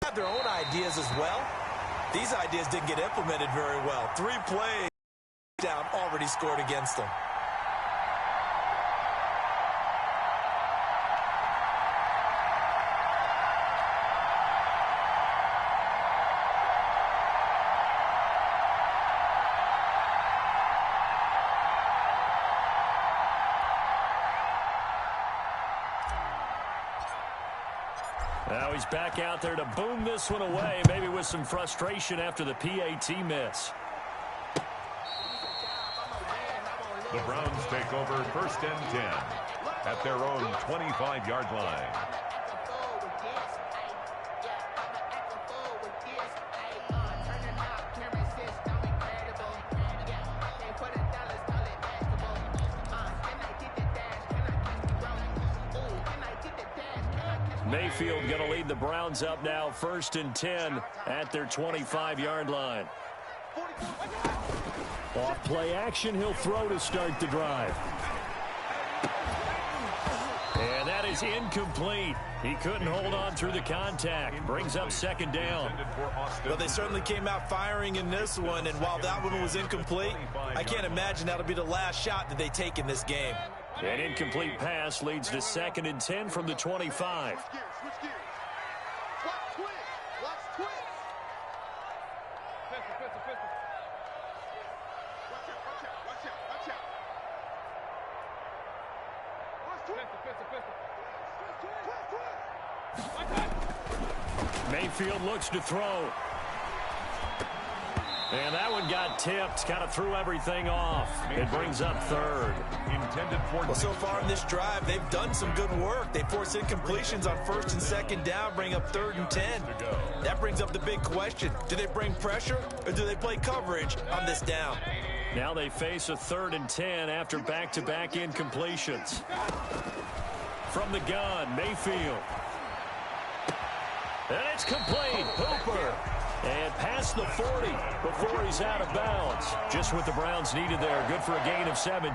have their own ideas as well. These ideas didn't get implemented very well. 3 plays down already scored against them. Now he's back out there to boom this one away, maybe with some frustration after the PAT miss. The Browns take over 1st and 10 at their own 25-yard line. Mayfield going to lead the Browns up now, 1st and 10 at their 25-yard line. Off play action, he'll throw to start the drive. And that is incomplete. He couldn't hold on through the contact. Brings up 2nd down. Well, they certainly came out firing in this one, and while that one was incomplete, I can't imagine that'll be the last shot that they take in this game. An incomplete pass leads to 2nd and 10 from the 25. Mayfield looks to throw. And that one got tipped, kind of threw everything off. It brings up 3rd. Well, so far in this drive, they've done some good work. They force incompletions on 1st and 2nd down, bring up 3rd and 10. That brings up the big question. Do they bring pressure or do they play coverage on this down? Now they face a 3rd and 10 after back-to-back incompletions. From the gun, Mayfield. And it's complete. Hooper. And past the 40 before he's out of bounds. Just what the Browns needed there. Good for a gain of 17.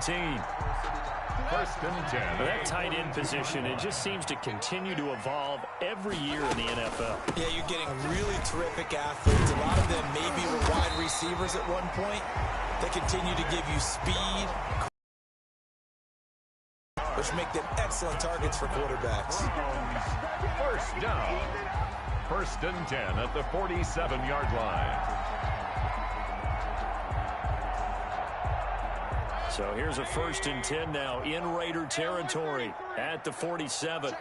1st and 10. That tight end position, it just seems to continue to evolve every year in the NFL. Yeah, you're getting really terrific athletes. A lot of them maybe were wide receivers at one point. They continue to give you speed, which make them excellent targets for quarterbacks. 1st down. 1st and 10 at the 47-yard line. So here's a 1st and 10 now in Raider territory at the 47.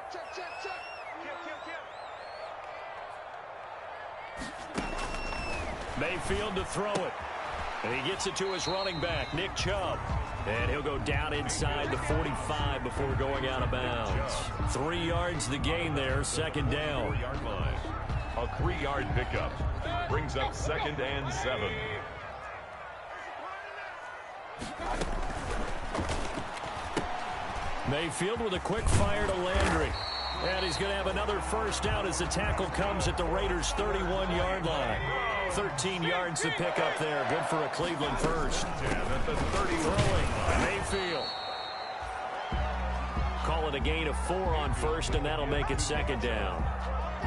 Mayfield to throw it. And he gets it to his running back, Nick Chubb. And he'll go down inside the 45 before going out of bounds. 3 yards the gain there, 2nd down. 4-yard line. A 3-yard pickup. Brings up 2nd and 7. Mayfield with a quick fire to Landry. And he's going to have another 1st down as the tackle comes at the Raiders' 31-yard line. 13 yards to pick up there. Good for a Cleveland 1st. At the 30. Throwing, Mayfield. Call it a gain of 4 on 1st, and that'll make it 2nd down.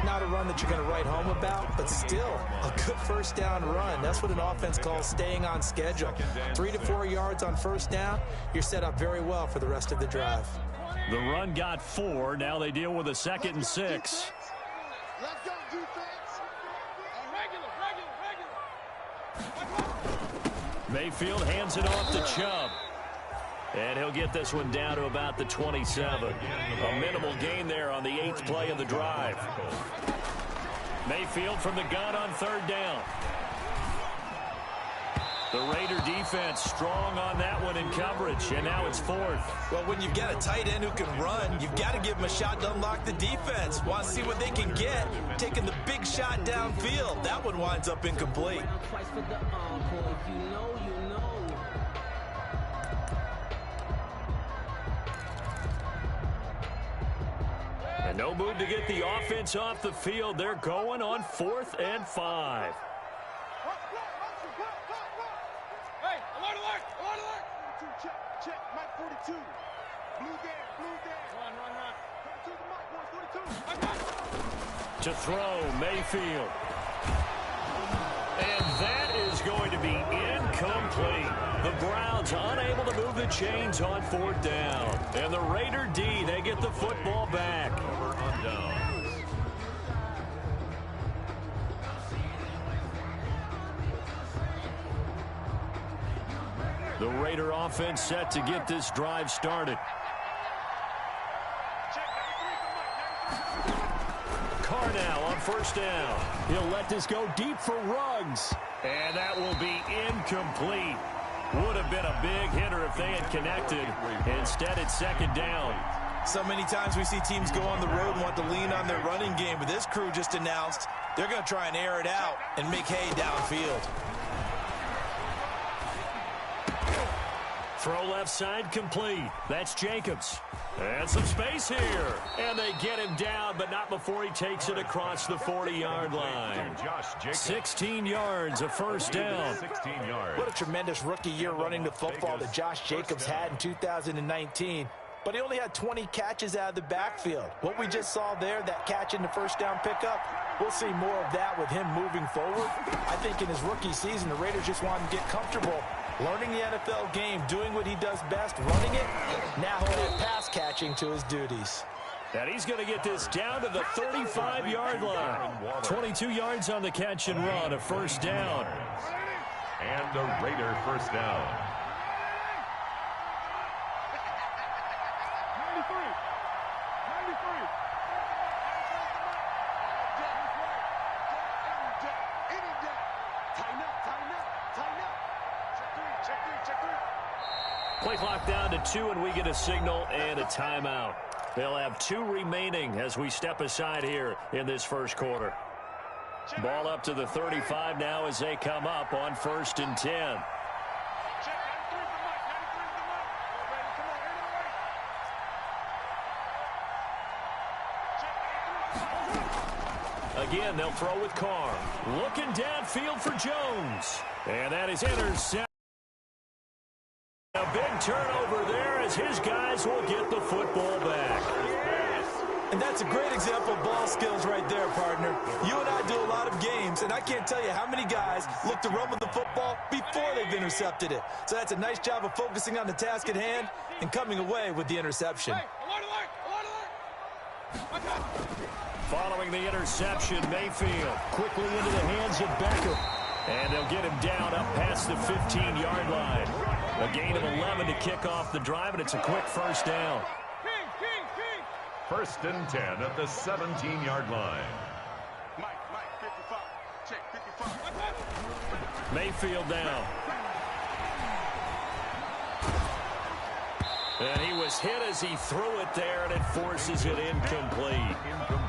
Not a run that you're going to write home about, but still a good 1st down run. That's what an offense calls staying on schedule. 3 to 4 yards on 1st down, you're set up very well for the rest of the drive. The run got 4. Now they deal with a 2nd and 6. Mayfield hands it off to Chubb. And he'll get this one down to about the 27. A minimal gain there on the 8th play of the drive. Mayfield from the gun on 3rd down. The Raider defense strong on that one in coverage, and now it's 4th. Well, when you've got a tight end who can run, you've got to give him a shot to unlock the defense. Want to see what they can get, taking the big shot downfield. That one winds up incomplete. And no move to get the offense off the field. They're going on 4th and 5. Hey, alert, alert, alert, alert. 42, check, check, Mike 42. Blue down, blue down. Run, run, run. To throw, Mayfield. And that is going to be incomplete. The Browns unable to move the chains on 4th down. And the Raider D, they get the football back. Over on downs. The Raider offense set to get this drive started. Carr now on 1st down. He'll let this go deep for Ruggs. And that will be incomplete. Would have been a big hitter if they had connected. Instead, it's 2nd down. So many times we see teams go on the road and want to lean on their running game, but this crew just announced they're going to try and air it out and make hay downfield. Throw left side complete. That's Jacobs. And some space here. And they get him down, but not before he takes it across the 40-yard line. 16 yards, a 1st down. 16 yards. What a tremendous rookie year running the football that Josh Jacobs had in 2019. But he only had 20 catches out of the backfield. What we just saw there, that catch in the 1st down pickup, we'll see more of that with him moving forward. I think in his rookie season, the Raiders just want him to get comfortable learning the NFL game, doing what he does best, running it. Now he'll add pass catching to his duties. And he's going to get this down to the 35-yard line. 22 yards on the catch and run, a 1st down. And a Raider 1st down. 93. Play clock down to 2, and we get a signal and a timeout. They'll have 2 remaining as we step aside here in this 1st quarter. Ball up to the 35 now as they come up on 1st and 10. Again, they'll throw with Carr. Looking downfield for Jones. And that is intercepted. A big turnover there as his guys will get the football back. And that's a great example of ball skills right there, partner. You and I do a lot of games, and I can't tell you how many guys look to run with the football before they've intercepted it. So that's a nice job of focusing on the task at hand and coming away with the interception. Following the interception, Mayfield quickly into the hands of Beckham. And they'll get him down up past the 15-yard line. A gain of 11 to kick off the drive, and it's a quick 1st down. 1st and 10 at the 17-yard line. Mayfield down. And he was hit as he threw it there, and it forces it incomplete.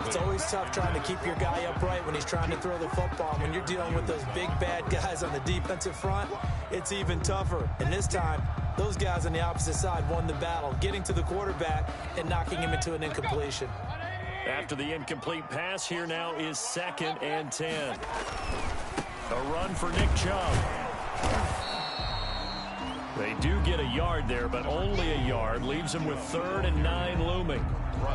It's always tough trying to keep your guy upright when he's trying to throw the football. When you're dealing with those big, bad guys on the defensive front, it's even tougher. And this time, those guys on the opposite side won the battle, getting to the quarterback and knocking him into an incompletion. After the incomplete pass, here now is 2nd and 10. A run for Nick Chubb. They do get a yard there, but only a yard. Leaves them with 3rd and 9 looming.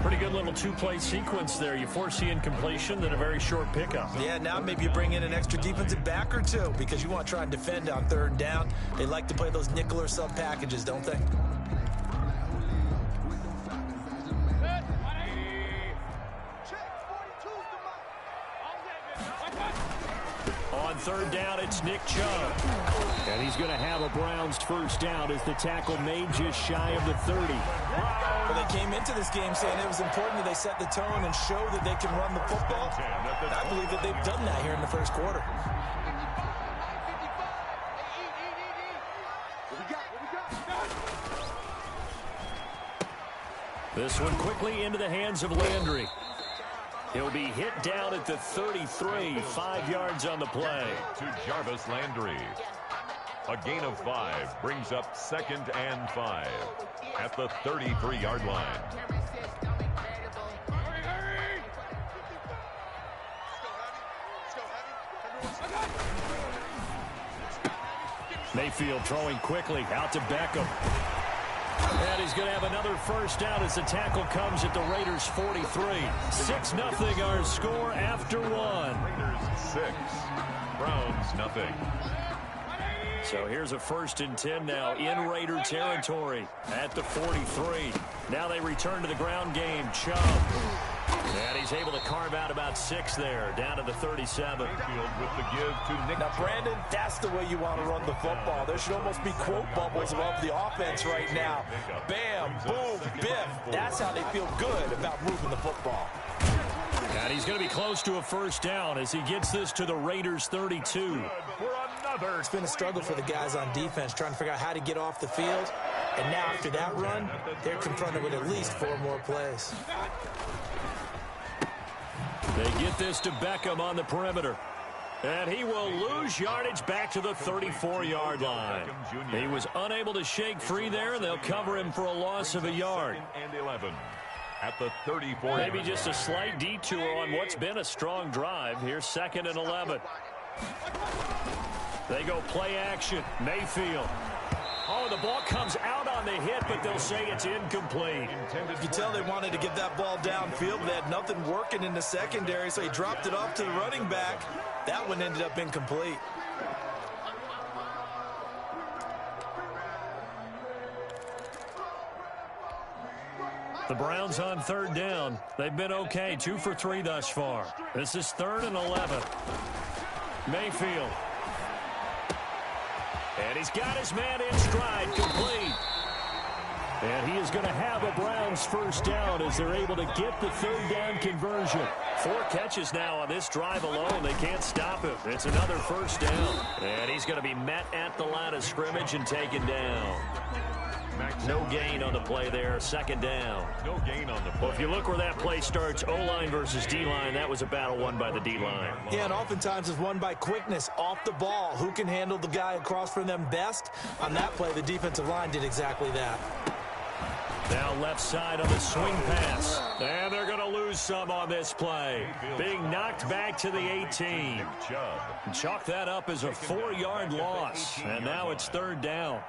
Pretty good little 2-play sequence there. You force the incompletion, then a very short pickup. Yeah, now maybe you bring in an extra defensive back or 2 because you want to try and defend on 3rd down. They like to play those nickel or sub packages, don't they? On 3rd down, it's Nick Chubb. And he's going to have a Browns 1st down as the tackle made just shy of the 30. Well, they came into this game saying it was important that they set the tone and show that they can run the football. And I believe that they've done that here in the 1st quarter. This one quickly into the hands of Landry. He'll be hit down at the 33, 5 yards on the play. To Jarvis Landry. A gain of 5 brings up 2nd and 5 at the 33-yard line. Mayfield throwing quickly out to Beckham. And he's going to have another first down as the tackle comes at the Raiders' 43. 6-0 our score after one. Raiders 6, Browns nothing. So here's a 1st and 10 now in Raider territory at the 43. Now they return to the ground game. Chubb. And he's able to carve out about 6 there, down to the 37. Field with the give to Nick. Now, Brandon, that's the way you want to run the football. There should almost be quote bubbles above the offense right now. Bam, boom, biff. That's how they feel good about moving the football. And he's going to be close to a first down as he gets this to the Raiders' 32. It's been a struggle for the guys on defense trying to figure out how to get off the field. And now after that run, they're confronted with at least 4 more plays. They get this to Beckham on the perimeter. And he will lose yardage back to the 34-yard line. He was unable to shake free there, and they'll cover him for a loss of a yard. And 11 at the 34. Maybe just a slight detour on what's been a strong drive. Here's 2nd and 11. They go play action. Mayfield. Oh, the ball comes out on the hit, but they'll say it's incomplete. You can tell they wanted to get that ball downfield. They had nothing working in the secondary, so he dropped it off to the running back. That one ended up incomplete. The Browns on 3rd down. They've been okay, 2 for 3 thus far. This is 3rd and 11. Mayfield. And he's got his man in stride, complete. And he is going to have a Browns first down as they're able to get the 3rd down conversion. 4 catches now on this drive alone. They can't stop him. It's another first down. And he's going to be met at the line of scrimmage and taken down. No gain on the play there. 2nd down. No gain on the play. Well, if you look where that play starts, O-line versus D-line, that was a battle won by the D-line. Yeah, and oftentimes it's won by quickness off the ball. Who can handle the guy across from them best? On that play, the defensive line did exactly that. Now left side on the swing pass. And they're going to lose some on this play. Being knocked back to the 18. Chalk that up as a 4-yard loss. And now it's 3rd down.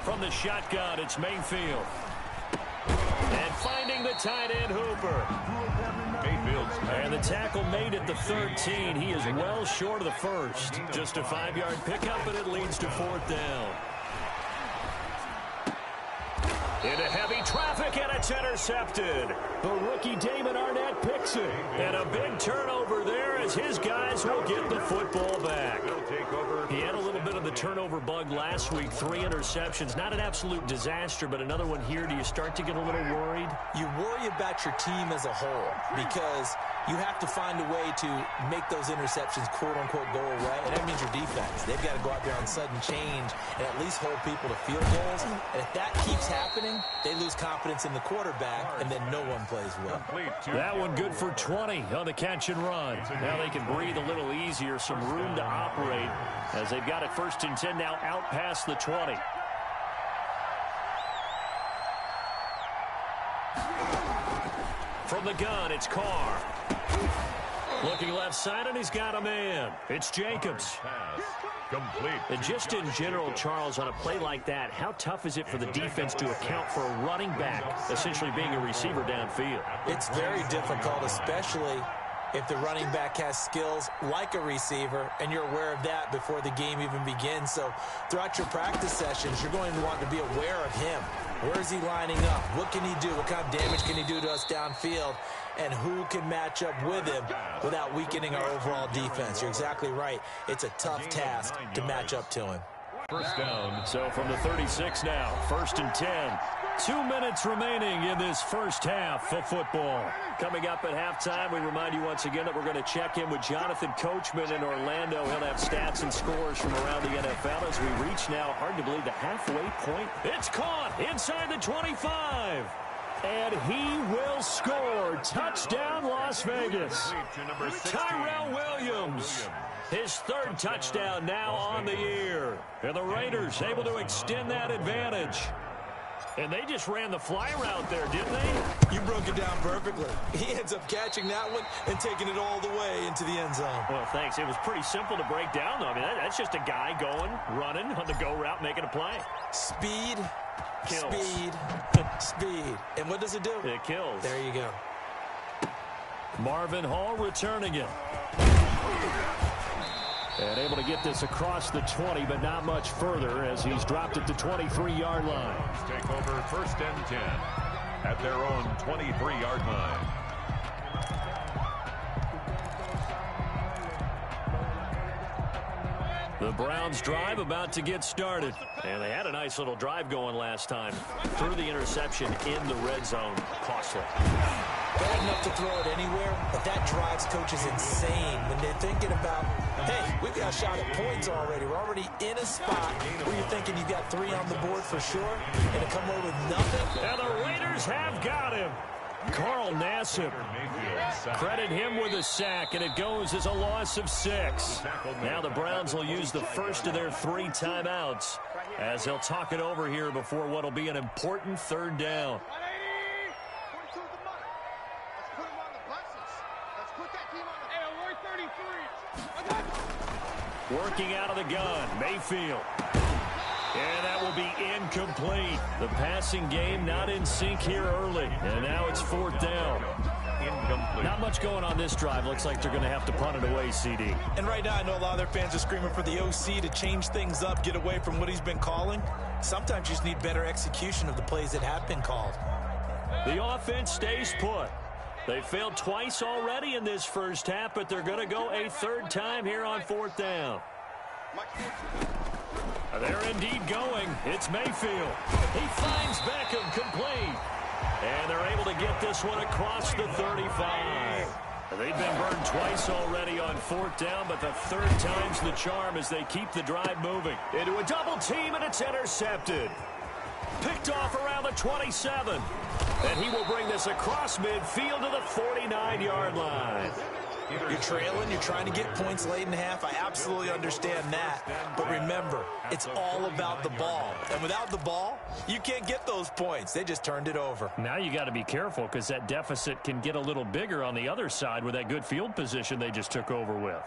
From the shotgun, it's Mayfield. And finding the tight end, Hooper. And the tackle made at the 13. He is well short of the first. Just a 5-yard pickup, and it leads to 4th down. Into heavy traffic, and it's intercepted. The rookie Damon Arnett picks it. And a big turnover there as his guys will get the football back. He had a little bit of the turnover bug last week. 3 interceptions. Not an absolute disaster, but another one here. Do you start to get a little worried? You worry about your team as a whole because you have to find a way to make those interceptions, quote-unquote, go away. And that means your defense. They've got to go out there on sudden change and at least hold people to field goals. And if that keeps happening, they lose confidence in the quarterback, and then no one plays well. That one good for 20 on the catch and run. Now they can breathe a little easier, some room to operate as they've got it 1st and 10 now out past the 20. From the gun, it's Carr. Looking left side, and he's got a man. It's Jacobs. Complete. And just in general, Charles, on a play like that, how tough is it for the defense to account for a running back essentially being a receiver downfield? It's very difficult, especially if the running back has skills like a receiver, and you're aware of that before the game even begins. So throughout your practice sessions, you're going to want to be aware of him. Where is he lining up? What can he do? What kind of damage can he do to us downfield? And who can match up with him without weakening our overall defense? You're exactly right. It's a tough task to match up to him. First down. So from the 36 now, 1st and 10. 2 minutes remaining in this first half of football. Coming up at halftime, we remind you once again that we're going to check in with Jonathan Coachman in Orlando. He'll have stats and scores from around the NFL as we reach now, hard to believe, the halfway point. It's caught inside the 25. And he will score. Touchdown, Las Vegas. Tyrell Williams. His third touchdown now on the year. And the Raiders able to extend that advantage. And they just ran the fly route there, didn't they? You broke it down perfectly. He ends up catching that one and taking it all the way into the end zone. Well, thanks. It was pretty simple to break down, though. I mean, that's just a guy going, running on the go route, making a play. Speed, kills. Speed, speed. And what does it do? It kills. There you go. Marvin Hall returning it. And able to get this across the 20, but not much further as he's dropped it to 23-yard line. Take over first and 10 at their own 23-yard line. The Browns drive about to get started. And they had a nice little drive going last time. Threw the interception in the red zone. Costly. Bad enough to throw it anywhere, but that drives coaches insane when they're thinking about, hey, we've got a shot at points already. We're already in a spot where you're thinking you've got 3 on the board for sure, and to come away with nothing. And the Raiders have got him. Carl Nassib. Credit him with a sack, and it goes as a loss of 6. Now the Browns will use the first of their 3 timeouts as they'll talk it over here before what will be an important third down. Working out of the gun, Mayfield. And that will be incomplete. The passing game not in sync here early. And now it's 4th down. Incomplete. Not much going on this drive. Looks like they're going to have to punt it away, CD. And right now I know a lot of their fans are screaming for the OC to change things up, get away from what he's been calling. Sometimes you just need better execution of the plays that have been called. The offense stays put. They failed twice already in this first half, but they're going to go a 3rd time here on 4th down. They're indeed going. It's Mayfield. He finds Beckham complete. And they're able to get this one across the 35. They've been burned twice already on 4th down, but the 3rd time's the charm as they keep the drive moving. Into a double team, and it's intercepted. Picked off around the 27. And he will bring this across midfield to the 49-yard line. You're trailing, you're trying to get points late in half. I absolutely understand that. But remember, it's all about the ball. And without the ball, you can't get those points. They just turned it over. Now you got to be careful because that deficit can get a little bigger on the other side with that good field position they just took over with.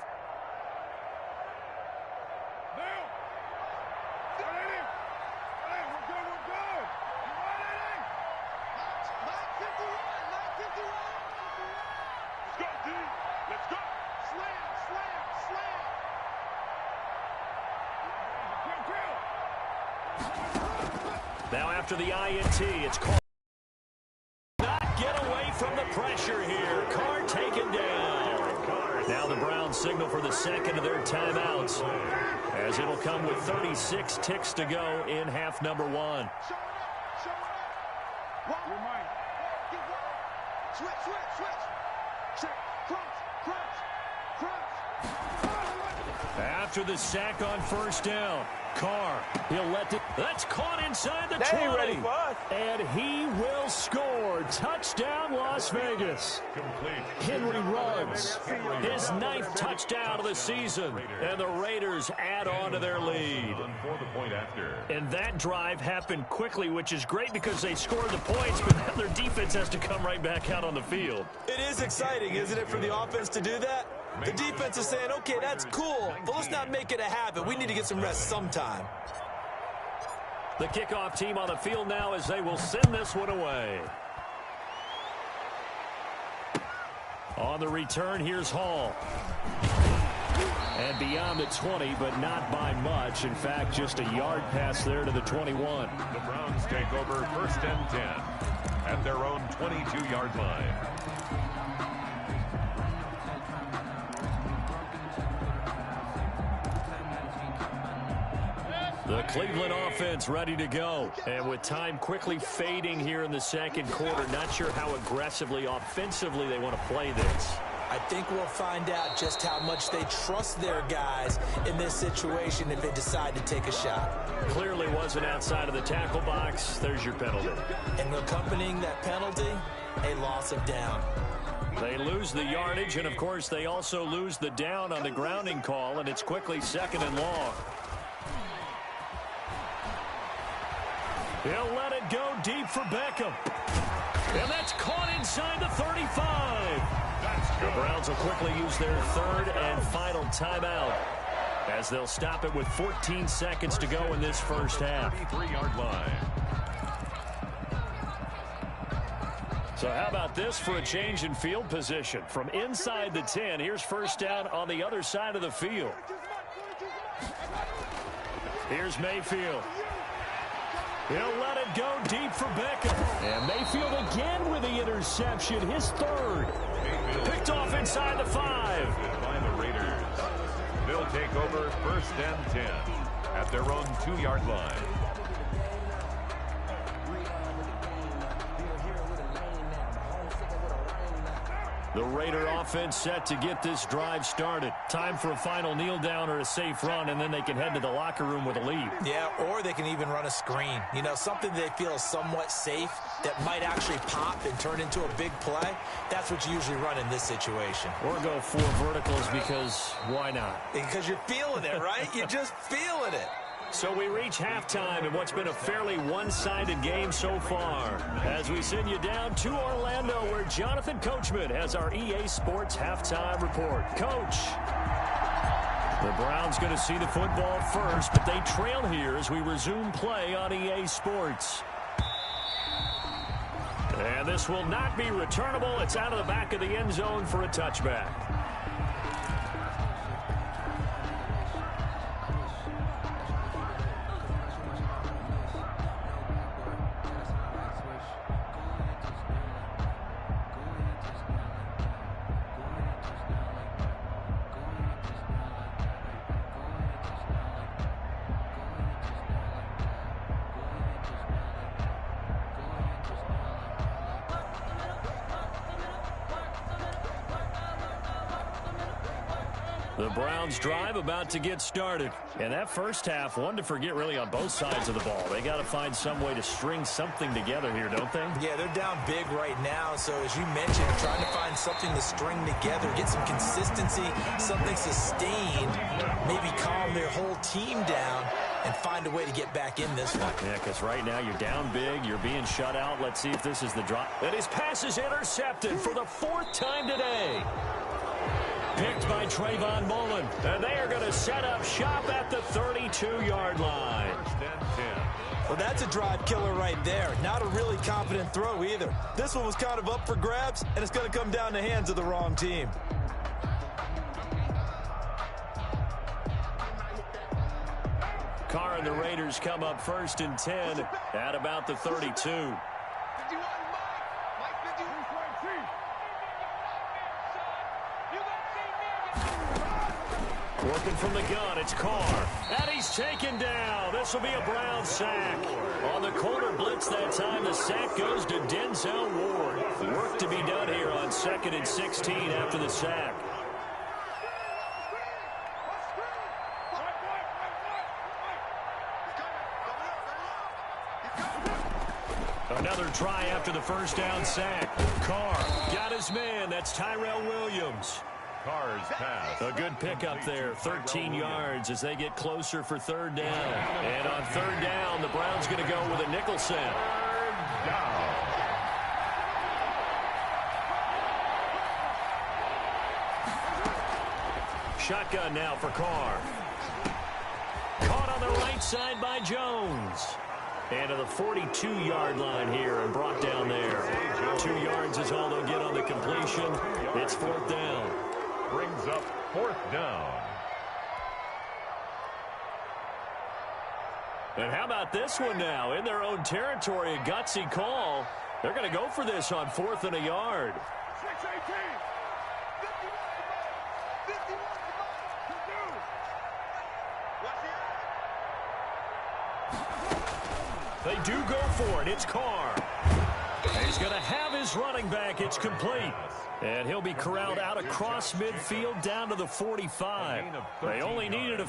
Now after the INT, it's Carr. Not get away from the pressure here. Carr taken down. Now the Browns signal for the second of their timeouts, as it'll come with 36 ticks to go in half number 1. After the sack on 1st down, Carr, he'll let it. That's caught inside the 20. And he will score. Touchdown, Las Vegas. Henry runs his 9th touchdown of the season. And the Raiders add on to their lead. And that drive happened quickly, which is great because they scored the points, but now their defense has to come right back out on the field. It is exciting, isn't it, for the offense to do that? The defense is saying, okay, that's cool, but let's not make it a habit. We need to get some rest sometime. The kickoff team on the field now as they will send this one away. On the return, here's Hall. And beyond the 20, but not by much. In fact, just a yard pass there to the 21. The Browns take over 1st and 10 at their own 22-yard line. The Cleveland offense ready to go. And with time quickly fading here in the second quarter, not sure how aggressively, offensively they want to play this. I think we'll find out just how much they trust their guys in this situation if they decide to take a shot. Clearly wasn't outside of the tackle box. There's your penalty. And accompanying that penalty, a loss of down. They lose the yardage, and, of course, they also lose the down on the grounding call, and it's quickly 2nd and long. He'll let it go deep for Beckham. And that's caught inside the 35. The Browns will quickly use their 3rd and final timeout as they'll stop it with 14 seconds to go in this first half. 33-yard line. So how about this for a change in field position? From inside the 10, here's first down on the other side of the field. Here's Mayfield. He'll let it go deep for Beckham. And Mayfield again with the interception, his 3rd. Picked off inside the 5. By the Raiders. They'll take over 1st and 10 at their own 2-yard line. The Raider offense set to get this drive started. Time for a final kneel down or a safe run, and then they can head to the locker room with a lead. Yeah, or they can even run a screen. You know, something they feel is somewhat safe that might actually pop and turn into a big play. That's what you usually run in this situation. Or go 4 verticals because why not? Because you're feeling it, right? You're just feeling it. So we reach halftime in what's been a fairly one-sided game so far. As we send you down to Orlando, where Jonathan Coachman has our EA Sports halftime report. Coach. The Browns going to see the football first, but they trail here as we resume play on EA Sports. And this will not be returnable. It's out of the back of the end zone for a touchback. The Browns drive about to get started. And that first half, one to forget really on both sides of the ball. They got to find some way to string something together here, don't they? Yeah, they're down big right now. So as you mentioned, trying to find something to string together, get some consistency, something sustained, maybe calm their whole team down and find a way to get back in this one. Yeah, because right now you're down big, you're being shut out. Let's see if this is the drop. And his pass is intercepted for the 4th time today. Picked by Trayvon Mullen. And they are going to set up shop at the 32-yard line. 1st and 10. Well, that's a drive killer right there. Not a really confident throw either. This one was kind of up for grabs, and it's going to come down the hands of the wrong team. Carr and the Raiders come up 1st and 10 at about the 32. Working from the gun, it's Carr. And he's taken down. This will be a Brown sack. On the corner blitz that time, the sack goes to Denzel Ward. Work to be done here on 2nd and 16 after the sack. Another try after the first down sack. Carr got his man. That's Tyrell Williams. Carr's pass. A good pickup there, 13 yards as they get closer for 3rd down. And on 3rd down, the Browns going to go with a nickel set. Down. Shotgun now for Carr. Caught on the right side by Jones. And to the 42-yard line here and brought down there. 2 yards is all they'll get on the completion. It's 4th down. Brings up 4th down. And how about this one now? In their own territory, a gutsy call. They're going to go for this on 4th and a yard. 6-18. Watch it. They do go for it. It's Carr. And he's going to have his running back. It's complete. And he'll be corralled out across midfield down to the 45. They only needed a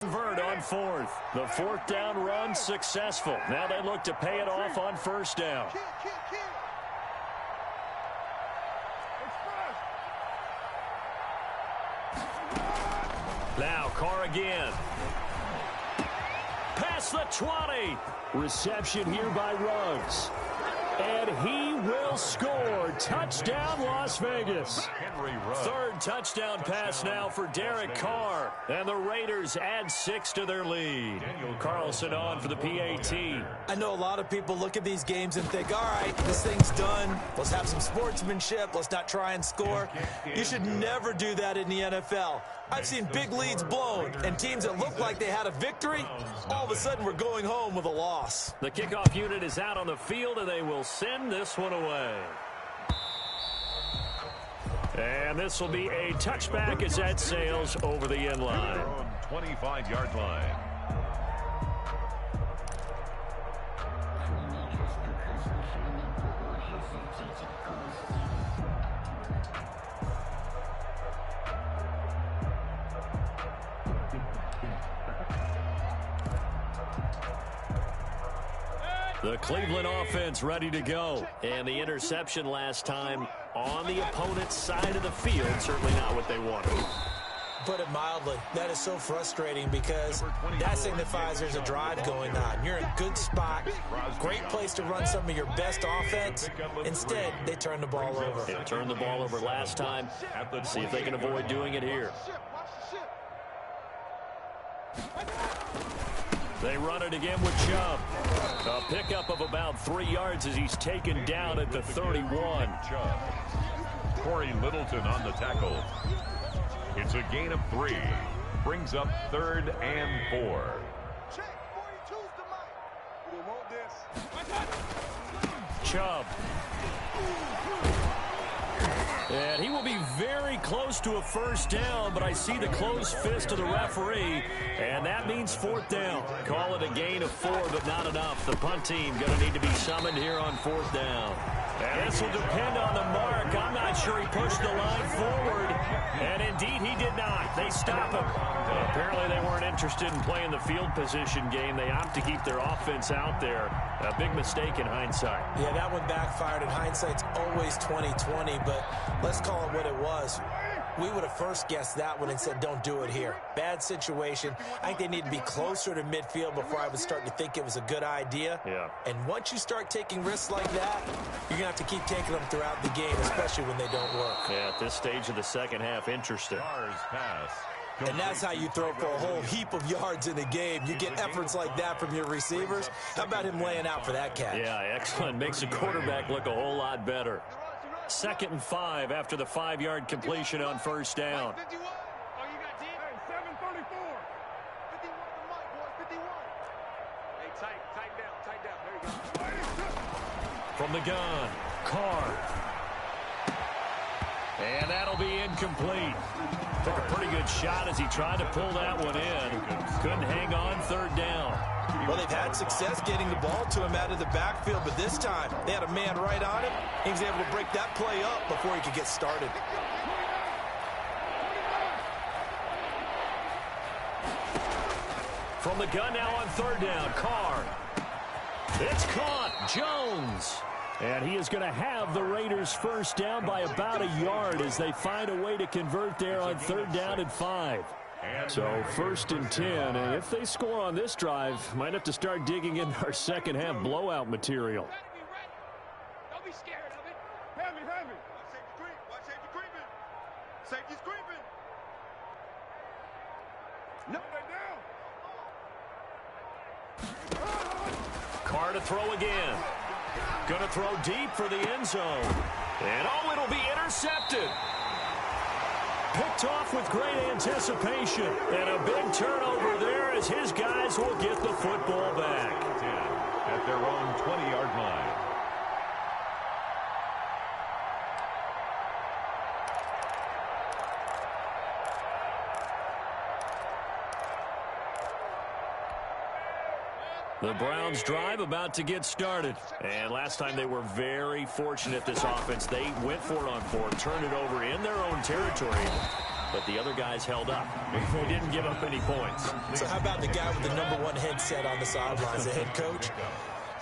convert on fourth. The fourth down run successful. Now they look to pay it off on first down. Now Carr again. Past the 20. Reception here by Ruggs. And he will score. Touchdown, Las Vegas. Third touchdown pass now for Derek Carr. And the Raiders add 6 to their lead. Carlson on for the PAT. I know a lot of people look at these games and think, all right, this thing's done. Let's have some sportsmanship. Let's not try and score. You should never do that in the NFL. I've seen big leads blown, and teams that looked like they had a victory, all of a sudden we're going home with a loss. The kickoff unit is out on the field, and they will send this one away. And this will be a touchback as that sails over the end line. 25-yard line. The Cleveland offense ready to go. And the interception last time on the opponent's side of the field. Certainly not what they wanted. Put it mildly, that is so frustrating because that signifies there's a drive going on. You're in a good spot, great place to run some of your best offense. Instead, they turn the ball over. They turned the ball over last time. Let's see if they can avoid doing it here. They run it again with Chubb. A pickup of about 3 yards as he's taken down at the 31. Corey Littleton on the tackle. It's a gain of 3. Brings up 3rd and 4. Chubb. And he will be very close to a first down, but I see the closed fist of the referee, and that means 4th down. Call it a gain of 4, but not enough. The punt team going to need to be summoned here on 4th down. And this will depend on the mark. I'm not sure he pushed the line forward, and indeed he did not. They stop him. Apparently they weren't interested in playing the field position game. They opt to keep their offense out there. A big mistake in hindsight. Yeah, that one backfired, and hindsight's always 20/20, but let's call it what it was. We would have first guessed that one and said, don't do it here. Bad situation. I think they need to be closer to midfield before I would start to think it was a good idea. Yeah. And once you start taking risks like that, you're going to have to keep taking them throughout the game, especially when they don't work. Yeah, at this stage of the second half, interesting. And that's how you throw for a whole heap of yards in a game. You get efforts like that from your receivers. How about him laying out for that catch? Yeah, excellent. Makes the quarterback look a whole lot better. 2nd and 5 after the 5-yard completion on first down. From the gun, Carr. And that'll be incomplete. Took a pretty good shot as he tried to pull that one in. Couldn't hang on 3rd down. Well, they've had success getting the ball to him out of the backfield, but this time they had a man right on him. He was able to break that play up before he could get started. From the gun now on 3rd down, Carr. It's caught, Jones. And he is going to have the Raiders first down by about a yard as they find a way to convert there on 3rd down and 5. So 1st and 10, and if they score on this drive, might have to start digging in our second half blowout material. Don't be scared of it. Have me. Watch safety creeping. Safety's creeping. No, they're down. Carr to throw again. Gonna throw deep for the end zone. And it'll be intercepted. Picked off with great anticipation. And a big turnover there as his guys will get the football back. At their own 20-yard line. The Browns drive about to get started. And last time they were very fortunate, this offense. They went for it on fourth, turned it over in their own territory. But the other guys held up. They didn't give up any points. So how about the guy with the #1 headset on the sidelines, the head coach?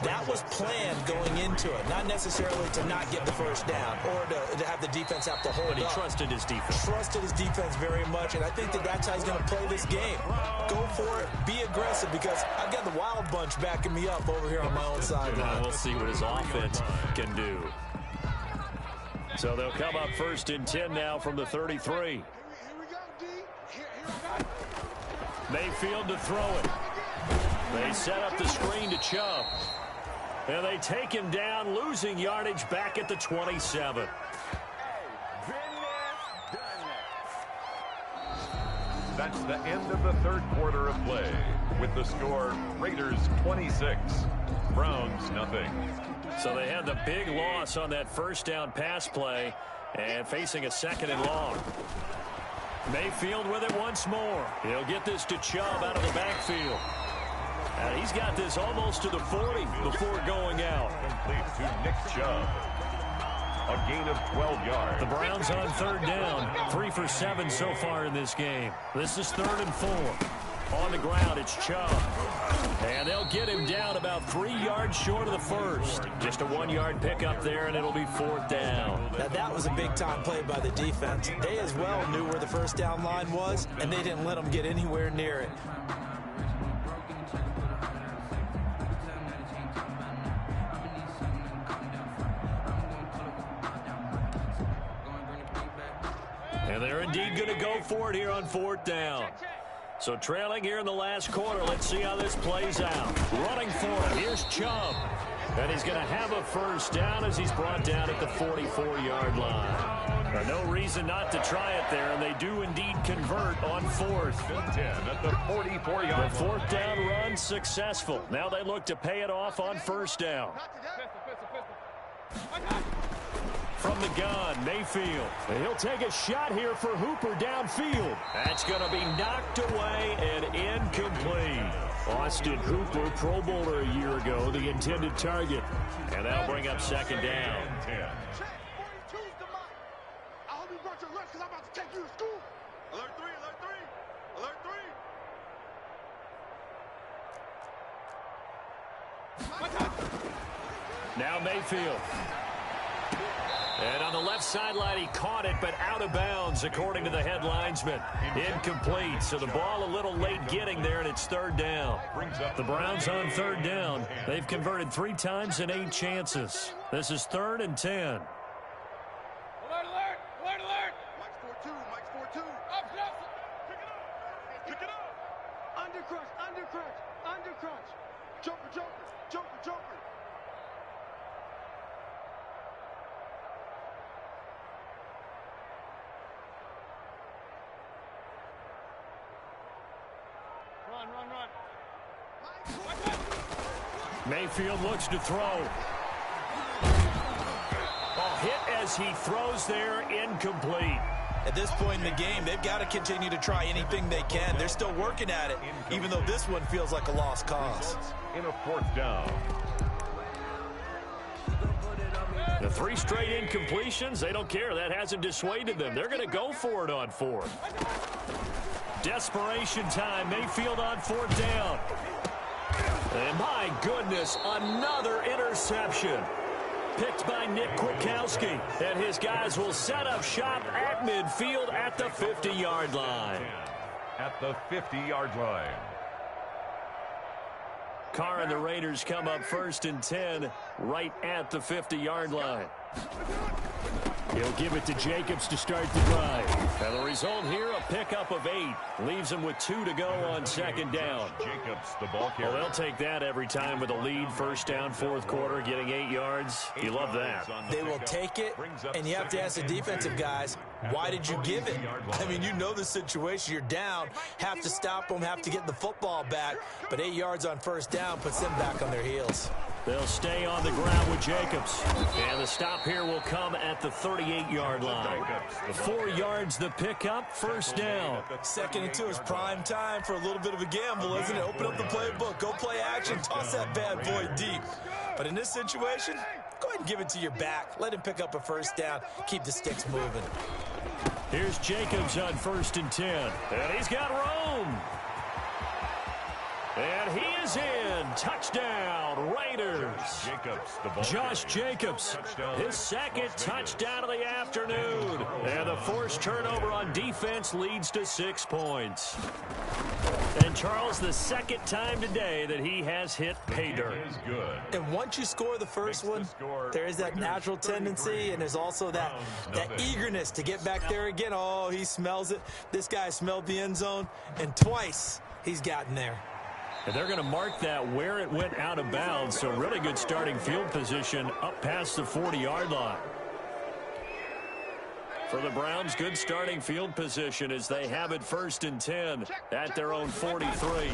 That was planned going into it, not necessarily to not get the first down or to have the defense have to hold up. But he trusted his defense. Trusted his defense very much, and I think that's how he's going to play this game. Go for it, be aggressive, because I've got the wild bunch backing me up over here on my own sideline. We'll see what his offense can do. So they'll come up 1st and 10 now from the 33. Mayfield to throw it. They set up the screen to Chubb. And they take him down, losing yardage back at the 27. That's the end of the third quarter of play. With the score, Raiders 26, Browns nothing. So they had the big loss on that first down pass play and facing a 2nd and long. Mayfield with it once more. He'll get this to Chubb out of the backfield. And he's got this almost to the 40 before going out. Complete to Nick Chubb. A gain of 12 yards. The Browns on 3rd down. 3 for 7 so far in this game. This is 3rd and 4. On the ground, it's Chubb. And they'll get him down about 3 yards short of the first. Just a 1-yard pickup there, and it'll be 4th down. Now, that was a big-time play by the defense. They as well knew where the first down line was, and they didn't let them get anywhere near it. And they're indeed going to go for it here on 4th down. So trailing here in the last quarter. Let's see how this plays out. Running for it. Here's Chubb. And he's going to have a first down as he's brought down at the 44-yard line. Now, no reason not to try it there, and they do indeed convert on 4th. 10 at the 44-yard line. The 4th down run successful. Now they look to pay it off on 1st down. From the gun, Mayfield. And he'll take a shot here for Hooper downfield. That's going to be knocked away and incomplete. Austin Hooper, Pro Bowler a year ago, the intended target. And that'll bring up 2nd down. I hope you brought your lunch because I'm about to take you to school. Alert 3, alert 3, alert 3. Now Mayfield. And on the left sideline, he caught it, but out of bounds, according to the head linesman. Incomplete, so the ball a little late getting there, and it's 3rd down. The Browns on 3rd down. They've converted 3 times in 8 chances. This is 3rd and 10. Alert, alert, alert, alert. Mike's 4-2, Mike's 4-2. Up, up. Pick it up. Undercrunch, undercrunch, undercrunch. Jumper, jumper, jumper, jumper. Run. Mayfield looks to throw. Hit as he throws there, incomplete. At this point in the game, they've got to continue to try anything they can. They're still working at it, even though this one feels like a lost cause. In a 4th down. The 3 straight incompletions, they don't care. That hasn't dissuaded them. They're going to go for it on 4th. Desperation time. Mayfield on 4th down. And my goodness, another interception. Picked by Nick Kwiatkowski. And his guys will set up shop at midfield at the 50-yard line. At the 50-yard line. Carr and the Raiders come up 1st and 10 right at the 50-yard line. He'll give it to Jacobs to start the drive. And the result here, a pickup of 8. Leaves him with 2 to go on 2nd down. Jacobs, the ball carrier. Well, they'll take that every time with a lead. 1st down, 4th quarter, getting 8 yards. You love that. They will take it, and you have to ask the defensive guys, why did you give it? I mean, you know the situation. You're down, have to stop them, have to get the football back. But 8 yards on 1st down puts them back on their heels. They'll stay on the ground with Jacobs. And the stop here will come at the 38-yard line. 4 yards the pickup, first down. 2nd and 2 is prime time for a little bit of a gamble, isn't it? Open up the playbook, go play action, toss that bad boy deep. But in this situation, go ahead and give it to your back. Let him pick up a first down. Keep the sticks moving. Here's Jacobs on 1st and 10. And he's got room. And he is in. Touchdown, Raiders. Josh Jacobs, his 2nd touchdown of the afternoon. And the forced turnover on defense leads to 6 points. And Charles, the 2nd time today that he has hit pay dirt. And once you score the first one, there is that natural tendency, and there's also that eagerness to get back there again. Oh, he smells it. This guy smelled the end zone, and twice he's gotten there. And they're going to mark that where it went out of bounds, so really good starting field position up past the 40-yard line. For the Browns, good starting field position as they have it 1st and 10 at their own 43.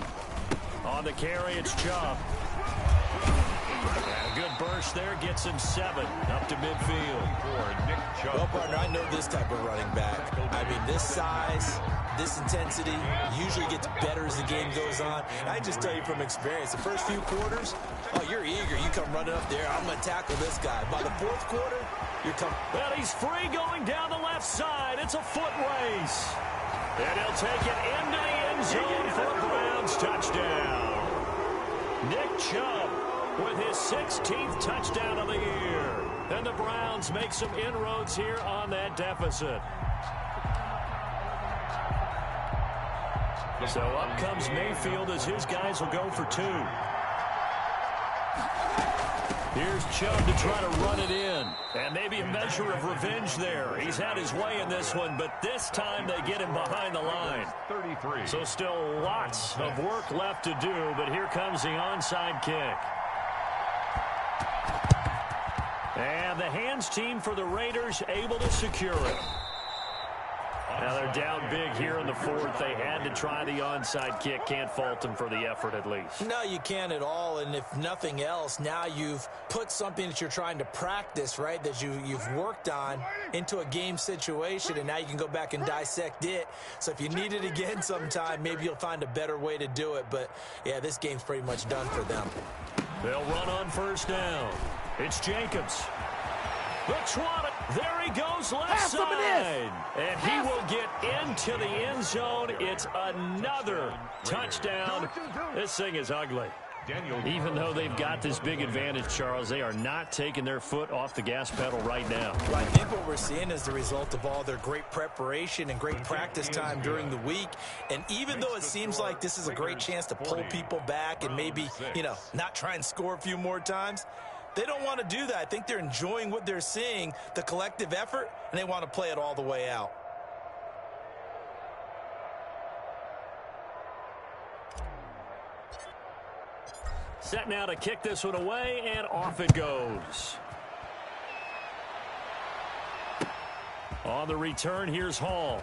On the carry, it's Chubb. And a good burst there, gets him 7 up to midfield. Well, partner, I know this type of running back. I mean, this size, this intensity usually gets better as the game goes on. And I just tell you from experience, the first few quarters, oh, you're eager. You come running up there, I'm going to tackle this guy. By the 4th quarter, you're coming. Well, he's free going down the left side. It's a foot race. And he'll take it into the end zone for a Browns touchdown. Nick Chubb with his 16th touchdown of the year. And the Browns make some inroads here on that deficit. So up comes Mayfield as his guys will go for 2. Here's Chubb to try to run it in. And maybe a measure of revenge there. He's had his way in this one, but this time they get him behind the line. 33. So still lots of work left to do, but here comes the onside kick. And the hands team for the Raiders able to secure it. Now they're down big here in the 4th. They had to try the onside kick. Can't fault them for the effort at least. No, you can't at all. And if nothing else, now you've put something that you're trying to practice, right, that you've worked on into a game situation, and now you can go back and dissect it. So if you need it again sometime, maybe you'll find a better way to do it. But, yeah, this game's pretty much done for them. They'll run on 1st down. It's Jacobs. Looks one. There he goes left side. And he will get into the end zone. It's another touchdown. This thing is ugly. Even though they've got this big advantage, Charles, they are not taking their foot off the gas pedal right now. I think what we're seeing is the result of all their great preparation and great practice time during the week. And even though it seems like this is a great chance to pull people back and maybe, not try and score a few more times, they don't want to do that. I think they're enjoying what they're seeing, the collective effort, and they want to play it all the way out. Set now to kick this one away, and off it goes. On the return, here's Hall.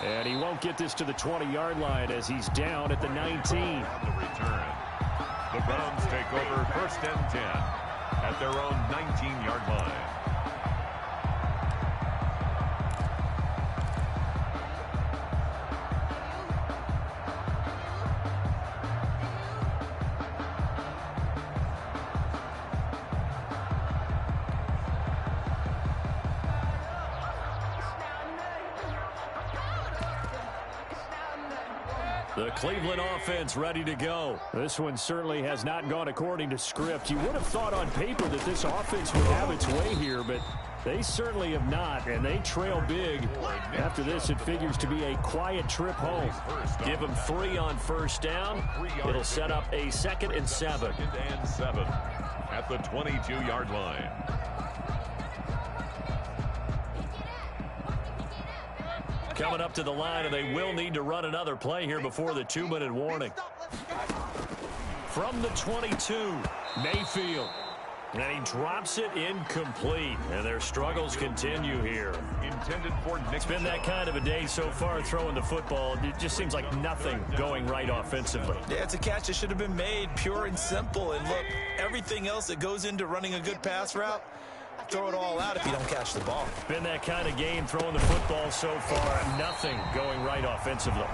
And he won't get this to the 20-yard line as he's down at the 19. On the return. The Browns take over 1st and 10 at their own 19-yard line. The Cleveland offense ready to go. This one certainly has not gone according to script. You would have thought on paper that this offense would have its way here, but they certainly have not, and they trail big. After this, it figures to be a quiet trip home. Give them 3 on 1st down. It'll set up a 2nd and 7. 2nd and 7 at the 22-yard line. Coming up to the line, and they will need to run another play here before the 2-minute warning. From the 22, Mayfield. And he drops it incomplete. And their struggles continue here. Intended for Nick. It's been that kind of a day so far throwing the football. It just seems like nothing going right offensively. Yeah, it's a catch that should have been made, pure and simple. And look, everything else that goes into running a good pass route, throw it all out if you don't catch the ball. Been that kind of game throwing the football so far. Nothing going right offensively.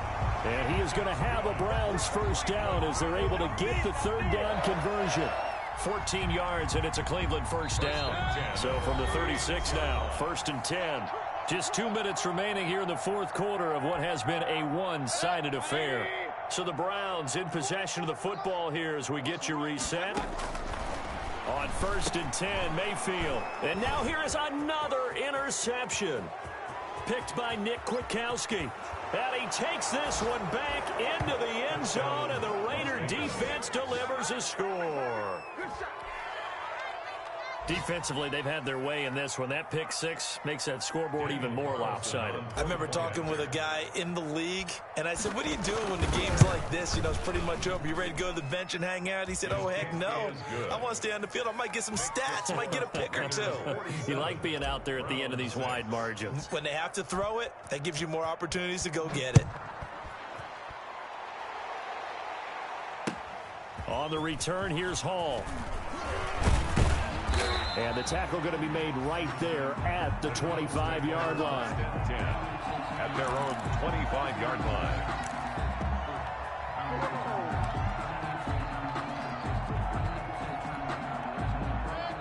And he is going to have a Browns first down as they're able to get the third down conversion. 14 yards, and it's a Cleveland first down. So from the 36 now, 1st and 10. Just 2 minutes remaining here in the fourth quarter of what has been a one-sided affair. So the Browns in possession of the football here as we get you reset. On 1st and 10, Mayfield. And now here is another interception. Picked by Nick Kwiatkowski. And he takes this one back into the end zone, and the Raider defense delivers a score. Defensively, they've had their way in this one. That pick six makes that scoreboard even more lopsided. I remember talking with a guy in the league, and I said, what are you doing when the game's like this? You know, it's pretty much over. You ready to go to the bench and hang out? He said, oh, heck no. I want to stay on the field. I might get some stats. I might get a pick or two. You like being out there at the end of these wide margins. When they have to throw it, that gives you more opportunities to go get it. On the return, here's Hall. And the tackle going to be made right there at the 25-yard line. At their own 25-yard line.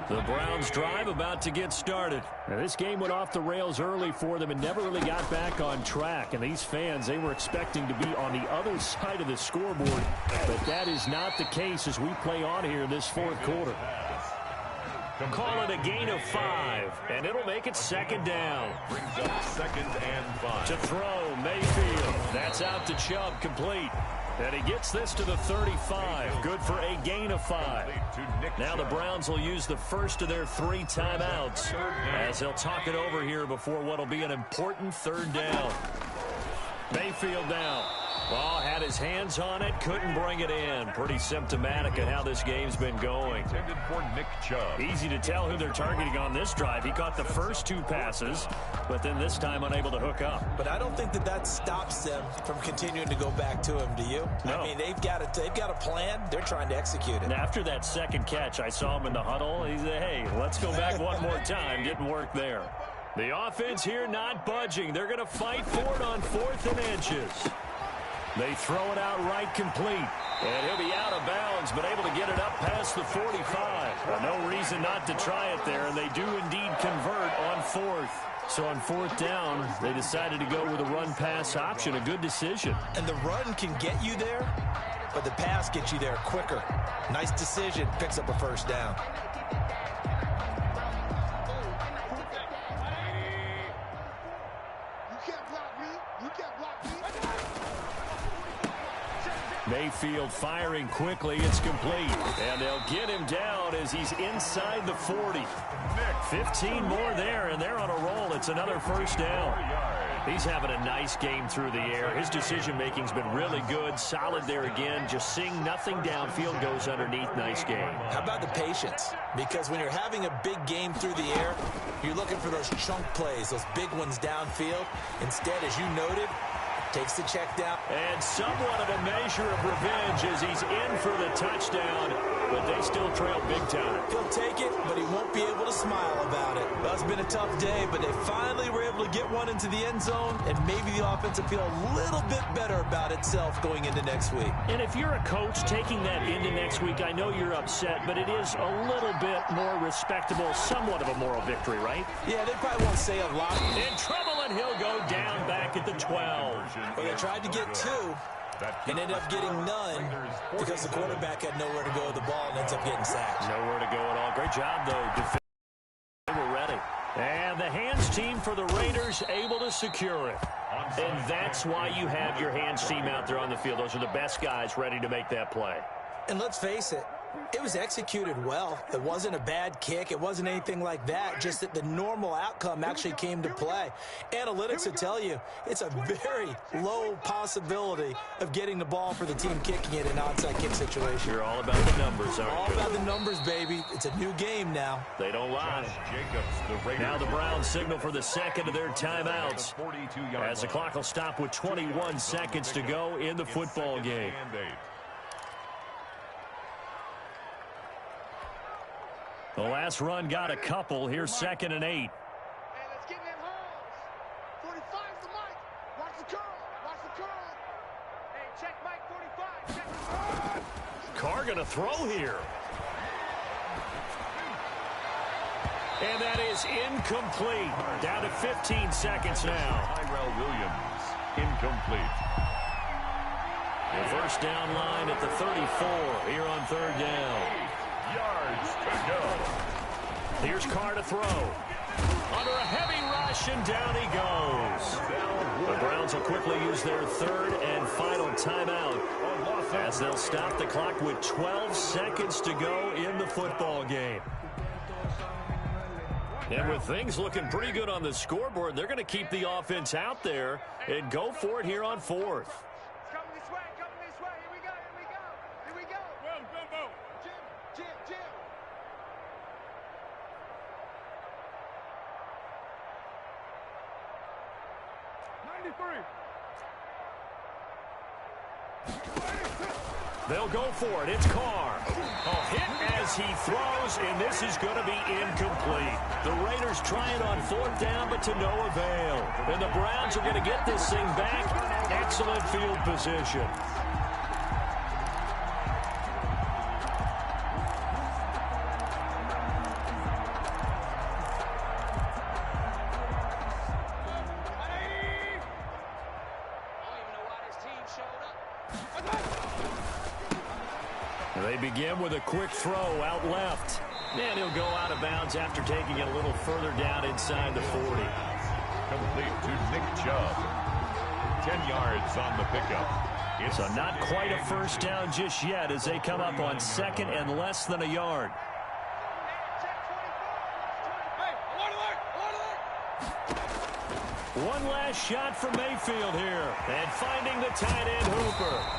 The Browns drive about to get started. Now, this game went off the rails early for them and never really got back on track. And these fans, they were expecting to be on the other side of the scoreboard. But that is not the case as we play on here in this fourth quarter. Call it a gain of 5, and it'll make it 2nd down. Brings up 2nd and 5. To throw, Mayfield. That's out to Chubb, complete. And he gets this to the 35. Good for a gain of 5. Now the Browns will use the first of their 3 timeouts as they'll talk it over here before what will be an important 3rd down. Mayfield now. Ball had his hands on it, couldn't bring it in. Pretty symptomatic of how this game's been going. Intended for Nick Chubb. Easy to tell who they're targeting on this drive. He caught the first 2 passes, but then this time unable to hook up. But I don't think that stops them from continuing to go back to him, do you? No. I mean, they've got a plan. They're trying to execute it. And after that second catch, I saw him in the huddle. He said, hey, let's go back one more time. Didn't work there. The offense here not budging. They're going to fight for it on 4th and inches. They throw it out right complete. And he'll be out of bounds, but able to get it up past the 45. Well, no reason not to try it there, and they do indeed convert on 4th. So on 4th down, they decided to go with a run-pass option. A good decision. And the run can get you there, but the pass gets you there quicker. Nice decision. Picks up a first down. Mayfield firing quickly. It's complete. And they'll get him down as he's inside the 40. 15 more there, and they're on a roll. It's another first down. He's having a nice game through the air. His decision-making's been really good. Solid there again. Just seeing nothing downfield goes underneath. Nice game. How about the patience? Because when you're having a big game through the air, you're looking for those chunk plays, those big ones downfield. Instead, as you noted, takes the check down. And somewhat of a measure of revenge as he's in for the touchdown, but they still trail big time. He'll take it, but he won't be able to smile about it. Well, it's been a tough day, but they finally were able to get one into the end zone, and maybe the offense will feel a little bit better about itself going into next week. And if you're a coach taking that into next week, I know you're upset, but it is a little bit more respectable, somewhat of a moral victory, right? Yeah, they probably won't say a lot. In trouble, and he'll go down back at the 12. Well, they tried to get 2 and ended up getting none because the quarterback had nowhere to go with the ball and ends up getting sacked. Nowhere to go at all. Great job, though. They were ready. And the hands team for the Raiders able to secure it. And that's why you have your hands team out there on the field. Those are the best guys ready to make that play. And let's face it, It was executed well. It wasn't a bad kick. It wasn't anything like that. Just that the normal outcome actually came to play. Analytics will tell you it's a very low possibility of getting the ball for the team kicking it in an onside kick situation. You're all about the numbers, aren't you? All about the numbers, baby. It's a new game now. They don't lie. Now the Browns signal for the second of their timeouts as the clock will stop with 21 seconds to go in the football game. The last run got a couple. Here's 2nd and 8. Hey, let's get in them holes. 45's the mic. Watch the curl. Watch the curl. Hey, check Mike 45. Check the curl. Carr going to throw here. And that is incomplete. Down to 15 seconds now. Tyrell Williams, incomplete. The first down line at the 34 here on 3rd down. Yards to go. Here's Carr to throw. Under a heavy rush, and down he goes. The Browns will quickly use their 3rd and final timeout as they'll stop the clock with 12 seconds to go in the football game. And with things looking pretty good on the scoreboard, they're going to keep the offense out there and go for it here on 4th. Coming this way. Coming this way. Here we go. Here we go. Here we go. Boom. Jim. 93. They'll go for it. It's Carr. Hit as he throws, and this is going to be incomplete. The Raiders trying on 4th down, but to no avail. And the Browns are going to get this thing back. Excellent field position. They begin with a quick throw out left. And he'll go out of bounds after taking it a little further down inside the 40. Complete to Nick Chubb. 10 yards on the pickup. So not quite a first down just yet as they come up on 2nd and less than a yard. One last shot from Mayfield here. And finding the tight end Hooper.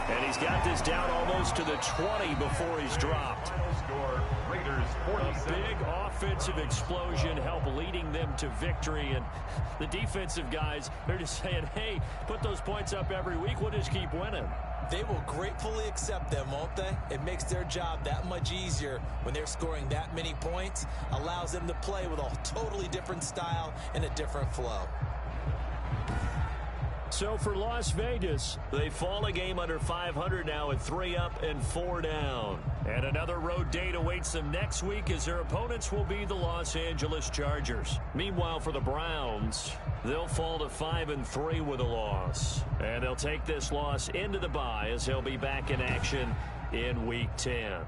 And he's got this down almost to the 20 before he's dropped. Score, Raiders 47. A big offensive explosion help leading them to victory. And the defensive guys, they're just saying, hey, put those points up every week. We'll just keep winning. They will gratefully accept them, won't they? It makes their job that much easier when they're scoring that many points. Allows them to play with a totally different style and a different flow. So for Las Vegas, they fall a game under 500 now at 3 up and 4 down. And another road date awaits them next week as their opponents will be the Los Angeles Chargers. Meanwhile, for the Browns, they'll fall to 5-3 with a loss. And they'll take this loss into the bye as they'll be back in action in Week 10.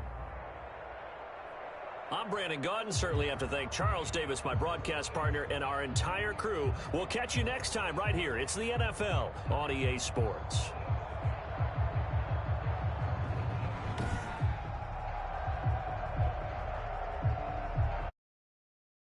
I'm Brandon Gaudin. Certainly have to thank Charles Davis, my broadcast partner, and our entire crew. We'll catch you next time right here. It's the NFL on EA Sports.